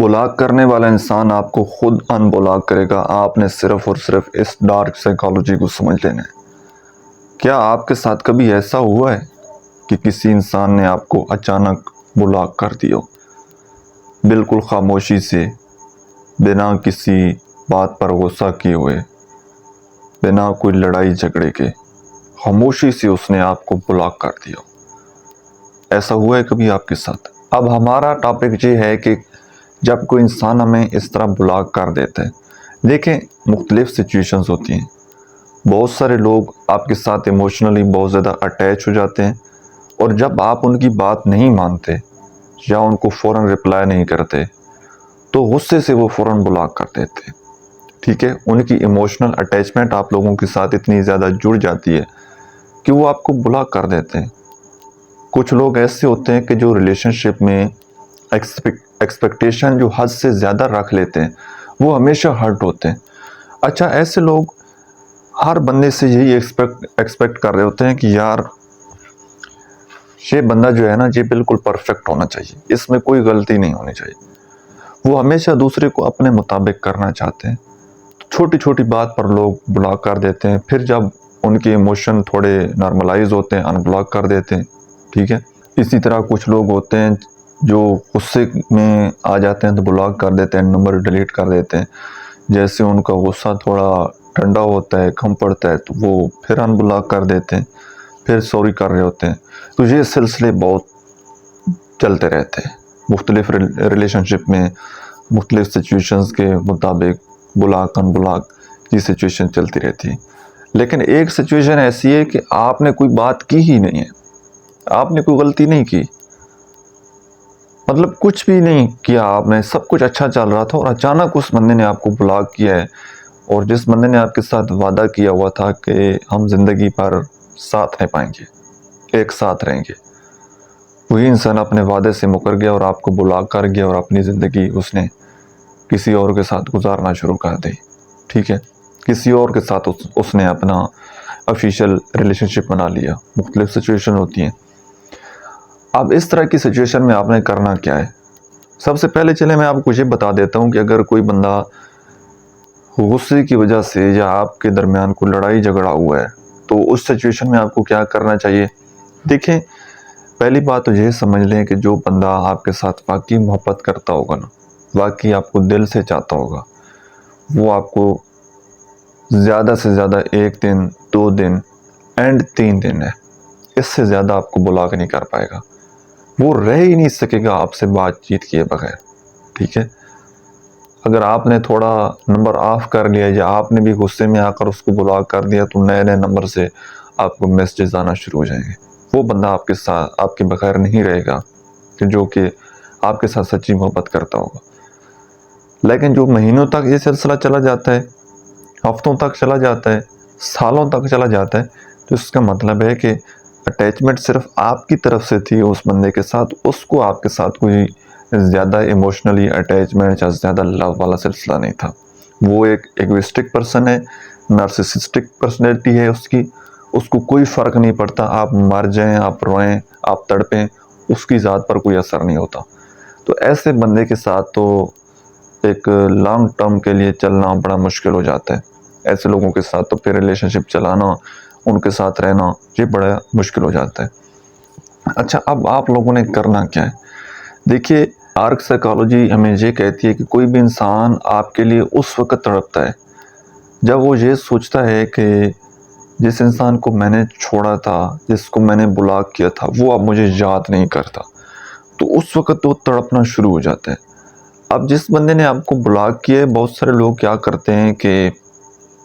Block کرنے والا انسان آپ کو خود ان بلاک کرے گا. آپ نے صرف اور صرف اس ڈارک سائیکالوجی کو سمجھ لینا ہے. کیا آپ کے ساتھ کبھی ایسا ہوا ہے کہ کسی انسان نے آپ کو اچانک بلاک کر دیا، بالکل خاموشی سے، بنا کسی بات پر غصہ کیے ہوئے، بنا کوئی لڑائی جھگڑے کے، خاموشی سے اس نے آپ کو بلاک کر دیا؟ ایسا ہوا ہے کبھی آپ کے ساتھ؟ اب ہمارا ٹاپک یہ ہے کہ جب کوئی انسان ہمیں اس طرح بلاک کر دیتا ہے، دیکھیں مختلف سچویشنز ہوتی ہیں. بہت سارے لوگ آپ کے ساتھ ایموشنلی بہت زیادہ اٹیچ ہو جاتے ہیں، اور جب آپ ان کی بات نہیں مانتے یا ان کو فوراً رپلائی نہیں کرتے تو غصے سے وہ فوراً بلاک کر دیتے ہیں. ٹھیک ہے، ان کی ایموشنل اٹیچمنٹ آپ لوگوں کے ساتھ اتنی زیادہ جڑ جاتی ہے کہ وہ آپ کو بلاک کر دیتے ہیں. کچھ لوگ ایسے ہوتے ہیں کہ جو ریلیشن شپ میں ایکسپیکٹیشن جو حد سے زیادہ رکھ لیتے ہیں، وہ ہمیشہ ہرٹ ہوتے ہیں. اچھا، ایسے لوگ ہر بندے سے یہی ایکسپیکٹ کر رہے ہوتے ہیں کہ یار یہ بندہ جو ہے نا، یہ بالکل پرفیکٹ ہونا چاہیے، اس میں کوئی غلطی نہیں ہونی چاہیے. وہ ہمیشہ دوسرے کو اپنے مطابق کرنا چاہتے ہیں. چھوٹی چھوٹی بات پر لوگ بلاک کر دیتے ہیں، پھر جب ان کے ایموشن تھوڑے نارملائز ہوتے ہیں ان بلاک کر دیتے ہیں. ٹھیک ہے، اسی طرح کچھ لوگ ہوتے ہیں جو غصے میں آ جاتے ہیں تو بلاک کر دیتے ہیں، نمبر ڈیلیٹ کر دیتے ہیں. جیسے ان کا غصہ تھوڑا ٹھنڈا ہوتا ہے، کم پڑتا ہے، تو وہ پھر ان بلاک کر دیتے ہیں، پھر سوری کر رہے ہوتے ہیں. تو یہ سلسلے بہت چلتے رہتے ہیں مختلف ریلیشن شپ میں. مختلف سچویشنز کے مطابق بلاک ان بلاک یہ سچویشن چلتی رہتی ہے. لیکن ایک سچویشن ایسی ہے کہ آپ نے کوئی بات کی ہی نہیں ہے، آپ نے کوئی غلطی نہیں کی، مطلب کچھ بھی نہیں کیا آپ نے، سب کچھ اچھا چل رہا تھا، اور اچانک اس بندے نے آپ کو بلاک کیا ہے. اور جس بندے نے آپ کے ساتھ وعدہ کیا ہوا تھا کہ ہم زندگی پر ساتھ رہ پائیں گے، ایک ساتھ رہیں گے، وہی انسان اپنے وعدے سے مکر گیا اور آپ کو بلاک کر گیا، اور اپنی زندگی اس نے کسی اور کے ساتھ گزارنا شروع کر دی. ٹھیک ہے، کسی اور کے ساتھ اس نے اپنا افیشیل ریلیشن شپ بنا لیا. مختلف سچویشن ہوتی ہیں. اب اس طرح کی سچویشن میں آپ نے کرنا کیا ہے؟ سب سے پہلے چلے میں آپ کو یہ بتا دیتا ہوں کہ اگر کوئی بندہ غصے کی وجہ سے یا آپ کے درمیان کوئی لڑائی جھگڑا ہوا ہے تو اس سچویشن میں آپ کو کیا کرنا چاہیے. دیکھیں، پہلی بات تو یہ سمجھ لیں کہ جو بندہ آپ کے ساتھ واقعی محبت کرتا ہوگا نا، واقعی آپ کو دل سے چاہتا ہوگا، وہ آپ کو زیادہ سے زیادہ 1 دن 2 دن اینڈ 3 دن ہے، اس سے زیادہ آپ کو بلاک نہیں کر پائے گا. وہ رہ ہی نہیں سکے گا آپ سے بات چیت کیے بغیر. ٹھیک ہے، اگر آپ نے تھوڑا نمبر آف کر لیا یا آپ نے بھی غصے میں آ کر اس کو بلاک کر دیا تو نئے نئے نمبر سے آپ کو میسیجز آنا شروع ہو جائیں گے. وہ بندہ آپ کے ساتھ آپ کے بغیر نہیں رہے گا کہ جو کہ آپ کے ساتھ سچی محبت کرتا ہوگا. لیکن جو مہینوں تک یہ سلسلہ چلا جاتا ہے، ہفتوں تک چلا جاتا ہے، سالوں تک چلا جاتا ہے، تو اس کا مطلب ہے کہ اٹیچمنٹ صرف آپ کی طرف سے تھی اس بندے کے ساتھ، اس کو آپ کے ساتھ کوئی زیادہ ایموشنلی اٹیچمنٹ یا زیادہ لو والا سلسلہ نہیں تھا. وہ ایک ایگوئسٹک پرسن ہے، نارسسسٹک پرسنالٹی ہے اس کو کوئی فرق نہیں پڑتا آپ مر جائیں، آپ روئیں، آپ تڑپیں، اس کی ذات پر کوئی اثر نہیں ہوتا. تو ایسے بندے کے ساتھ تو ایک لانگ ٹرم کے لیے چلنا بڑا مشکل ہو جاتا ہے. ایسے لوگوں کے ساتھ تو پھر ریلیشن شپ چلانا، ان کے ساتھ رہنا، یہ بڑا مشکل ہو جاتا ہے. اچھا، اب آپ لوگوں نے کرنا کیا ہے؟ دیکھیے، ڈارک سائیکالوجی ہمیں یہ کہتی ہے کہ کوئی بھی انسان آپ کے لیے اس وقت تڑپتا ہے جب وہ یہ سوچتا ہے کہ جس انسان کو میں نے چھوڑا تھا، جس کو میں نے بلاک کیا تھا، وہ اب مجھے یاد نہیں کرتا. تو اس وقت وہ تڑپنا شروع ہو جاتا ہے. اب جس بندے نے آپ کو بلاک کیا ہے، بہت سارے لوگ کیا کرتے ہیں کہ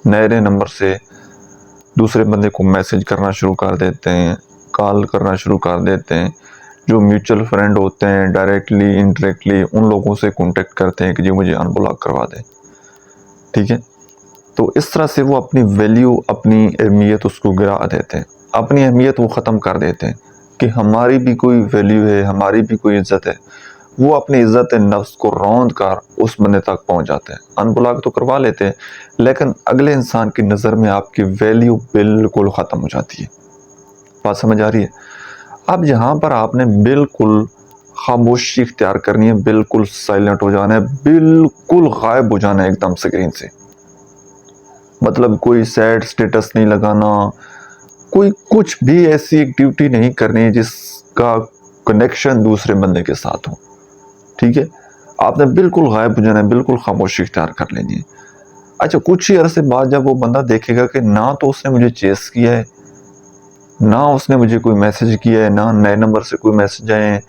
نئے نئے نمبر سے دوسرے بندے کو میسج کرنا شروع کر دیتے ہیں، کال کرنا شروع کر دیتے ہیں. جو میوچل فرینڈ ہوتے ہیں ڈائریکٹلی انڈائریکٹلی ان لوگوں سے کانٹیکٹ کرتے ہیں کہ جی مجھے ان بلاک کروا دیں. ٹھیک ہے، تو اس طرح سے وہ اپنی ویلیو، اپنی اہمیت اس کو گرا دیتے ہیں، اپنی اہمیت وہ ختم کر دیتے ہیں کہ ہماری بھی کوئی ویلیو ہے، ہماری بھی کوئی عزت ہے. وہ اپنی عزت نفس کو روند کر اس بندے تک پہنچ جاتے ہیں. ان بلاک تو کروا لیتے ہیں، لیکن اگلے انسان کی نظر میں آپ کی ویلیو بالکل ختم ہو جاتی ہے. بات سمجھ آ رہی ہے؟ اب یہاں پر آپ نے بالکل خاموشی اختیار کرنی ہے، بالکل سائلنٹ ہو جانا ہے، بالکل غائب ہو جانا ہے ایک دم اسکرین سے. مطلب کوئی سیڈ سٹیٹس نہیں لگانا، کوئی کچھ بھی ایسی ایکٹیویٹی نہیں کرنی جس کا کنیکشن دوسرے بندے کے ساتھ ہو. ٹھیک ہے، آپ نے بالکل غائب ہو جانا ہے، بالکل خاموشی اختیار کر لینی ہے. اچھا، کچھ ہی عرصے بعد جب وہ بندہ دیکھے گا کہ نہ تو اس نے مجھے چیس کیا ہے، نہ اس نے مجھے کوئی میسج کیا ہے، نہ نئے نمبر سے کوئی میسج آئے ہیں،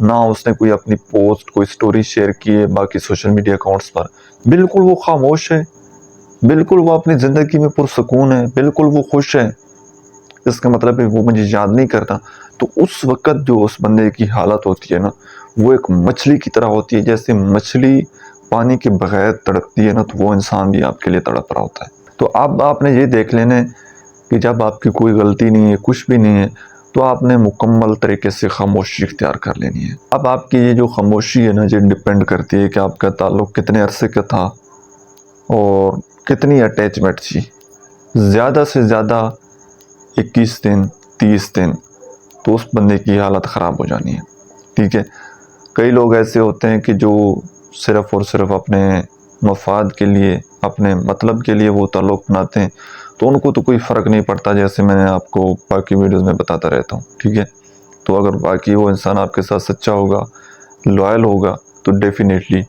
نہ اس نے کوئی اپنی پوسٹ کوئی سٹوری شیئر کی ہے باقی سوشل میڈیا اکاؤنٹس پر، بالکل وہ خاموش ہے، بالکل وہ اپنی زندگی میں پرسکون ہے، بالکل وہ خوش ہے، اس کا مطلب ہے وہ مجھے یاد نہیں کرتا. تو اس وقت جو اس بندے کی حالت ہوتی ہے نا، وہ ایک مچھلی کی طرح ہوتی ہے. جیسے مچھلی پانی کے بغیر تڑپتی ہے نا، تو وہ انسان بھی آپ کے لیے تڑپ رہا ہوتا ہے. تو اب آپ نے یہ دیکھ لینا ہے کہ جب آپ کی کوئی غلطی نہیں ہے، کچھ بھی نہیں ہے، تو آپ نے مکمل طریقے سے خاموشی اختیار کر لینی ہے. اب آپ کی یہ جو خاموشی ہے نا، یہ ڈیپینڈ کرتی ہے کہ آپ کا تعلق کتنے عرصے کا تھا اور کتنی اٹیچمنٹ تھی. زیادہ سے زیادہ 21 دن 30 دن تو اس بندے کی حالت خراب ہو جانی ہے. ٹھیک ہے، کئی لوگ ایسے ہوتے ہیں کہ جو صرف اور صرف اپنے مفاد کے لیے، اپنے مطلب کے لیے وہ تعلق بناتے ہیں، تو ان کو تو کوئی فرق نہیں پڑتا، جیسے میں نے آپ کو باقی ویڈیوز میں بتاتا رہتا ہوں. ٹھیک ہے، تو اگر باقی وہ انسان آپ کے ساتھ سچا ہوگا، لوائل ہوگا، تو ڈیفینیٹلی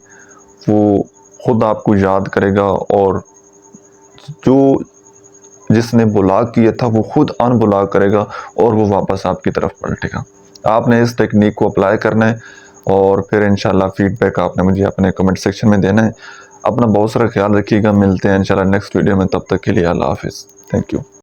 وہ خود آپ کو یاد کرے گا، اور جو جس نے بلاک کیا تھا وہ خود ان بلاک کرے گا اور وہ واپس آپ کی طرف پلٹے گا. آپ نے اس ٹیکنیک کو اپلائی کرنا ہے اور پھر انشاءاللہ فیڈ بیک آپ نے مجھے اپنے کمنٹ سیکشن میں دینا ہے. اپنا بہت سارا خیال رکھیے گا، ملتے ہیں انشاءاللہ نیکسٹ ویڈیو میں، تب تک کے لیے اللہ حافظ. Thank you.